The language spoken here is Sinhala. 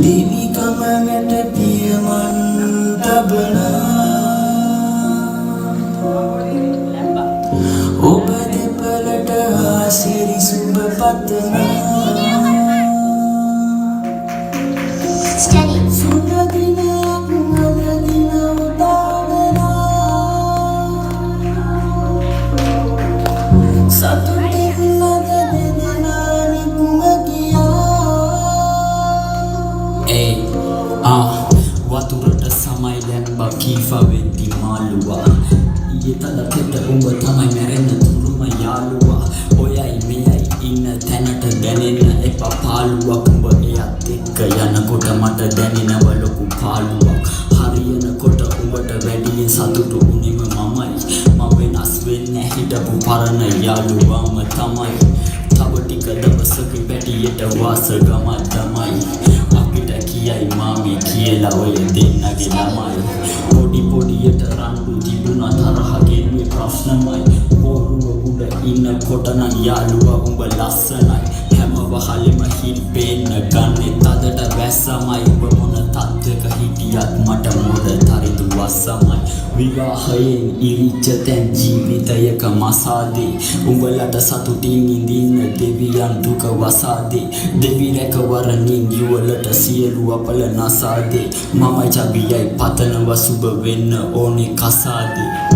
Devi kamanata piyaman tabana Obade palata asiri subha patana Steady. Sunadina kungadina utavana Satute ullaga dedina nikumakiya වතුරට සමයිලැන් බකීෆවෙන්ති මාළුවා ඊතල කෙට උඹ තමයි මැරෙන්න තුරුම යාළුවා ඔයයි මෙයයි ඉන්න තැනට දැනෙන්න එපා පාළුවක් උඹ එයත් එක්ක යනකොට මට දැනෙනව ලොකු පාළුවක් හරියනකොට උඹට වැඩියෙන් සතුටු උනේම මමයි මම වෙනස් වෙන්නේ හිටපු පරණ යාළුවාම තමයි තව ටික දවසකින් පැටියට වාස ගමක් තමයි අපිට කියයි මාමි කියලා ඔය දෙන්නගේ ළමයි පොඩි පොඩියට රණ්ඩු තිබුණා තරහගෙන් මේ ප්‍රශ්නමයි පොරුව උඩ ඉන්නකොට නම් යාළුවා උඹ ලස්සනයි හැම වහලෙම හිල් පේන්න ගන්නේ තදට වැස්සමයි උඹ මොන තත්ත්වක හිටියත් මට මොඩ තරිදු වස්සමයි විවාහයෙන් ඉරිච්ච තැන් ජීවිතයක මසාදේ උඹලට සතුටින් ඉඳින්න දෙවියන් දුක වසාදේ දෙවි රැකවරණින් යුවලට සියලු අපල නසාදේ මම ජබියයි පතනව සුබ වෙන්න ඕනේ කසාදේ